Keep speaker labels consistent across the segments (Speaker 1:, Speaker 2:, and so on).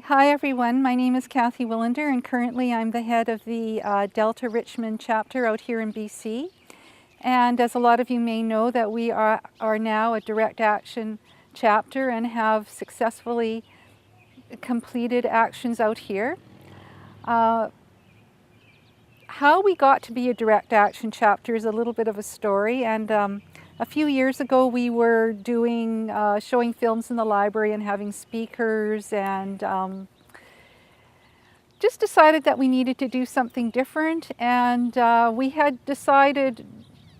Speaker 1: Hi everyone, my name is Cathy Wilander and currently I'm the head of the Delta-Richmond chapter out here in BC. And as a lot of you may know, that we are now a direct action chapter and have successfully completed actions out here. How we got to be a direct action chapter is a little bit of a story, and a few years ago we were doing showing films in the library and having speakers, and just decided that we needed to do something different, and we had decided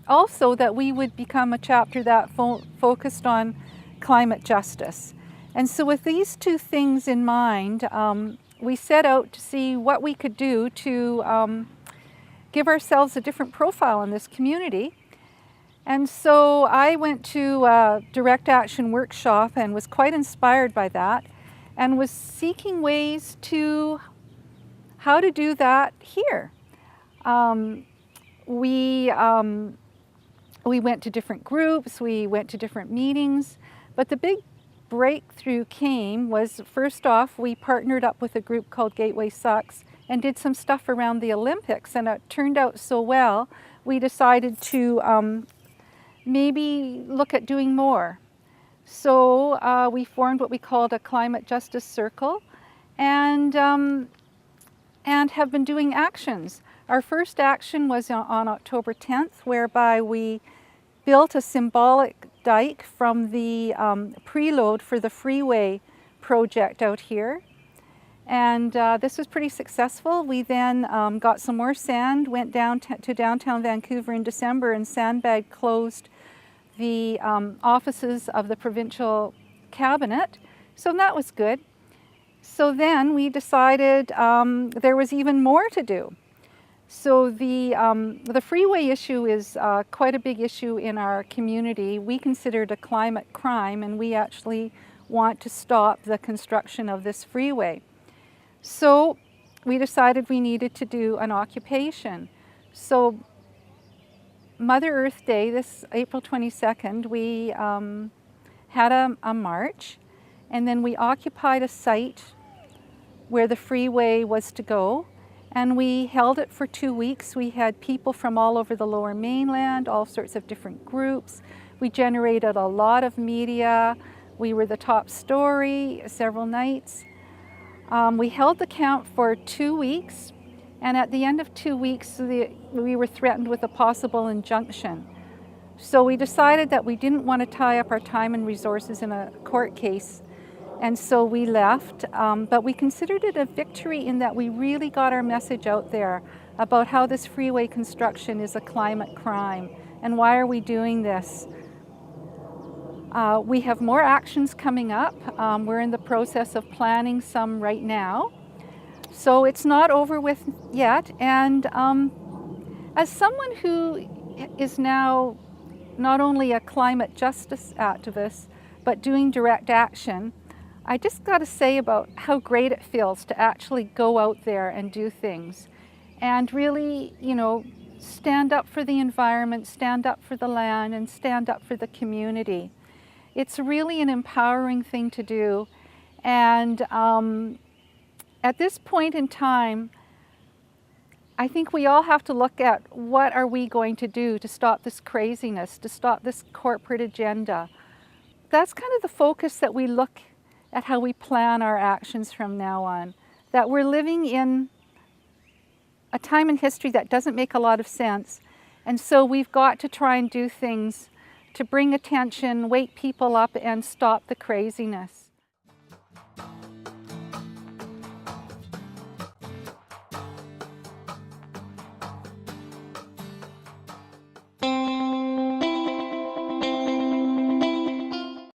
Speaker 1: also that we would become a chapter that focused on climate justice. And so with these two things in mind, we set out to see what we could do to give ourselves a different profile in this community. And so I went to a direct action workshop and was quite inspired by that, and was seeking ways to how to do that here. We went to different groups, we went to different meetings, but the big breakthrough was, first off, we partnered up with a group called Gateway Sucks and did some stuff around the Olympics, and it turned out so well, we decided to maybe look at doing more. So we formed what we called a Climate Justice Circle, and have been doing actions. Our first action was on October 10th, whereby we built a symbolic dike from the preload for the freeway project out here. And this was pretty successful. We then got some more sand, went down to downtown Vancouver in December, and Sandbag closed the offices of the provincial cabinet. So that was good. So then we decided there was even more to do. So the freeway issue is quite a big issue in our community. We consider it a climate crime, and we actually want to stop the construction of this freeway. So we decided we needed to do an occupation. So Mother Earth Day, this April 22nd, we had a march, and then we occupied a site where the freeway was to go, and we held it for 2 weeks. We had people from all over the Lower Mainland, all sorts of different groups. We generated a lot of media. We were the top story several nights. We held the count for 2 weeks, and at the end of 2 weeks we were threatened with a possible injunction. So we decided that we didn't want to tie up our time and resources in a court case, and so we left, but we considered it a victory in that we really got our message out there about how this freeway construction is a climate crime and why are we doing this. We have more actions coming up. We're in the process of planning some right now. So it's not over with yet, and as someone who is now not only a climate justice activist, but doing direct action, I just got to say about how great it feels to actually go out there and do things and really, you know, stand up for the environment, stand up for the land, and stand up for the community. It's really an empowering thing to do, and at this point in time, I think we all have to look at what are we going to do to stop this craziness, to stop this corporate agenda. That's kind of the focus that we look at how we plan our actions from now on, that we're living in a time in history that doesn't make a lot of sense, and so we've got to try and do things to bring attention, wake people up, and stop the craziness.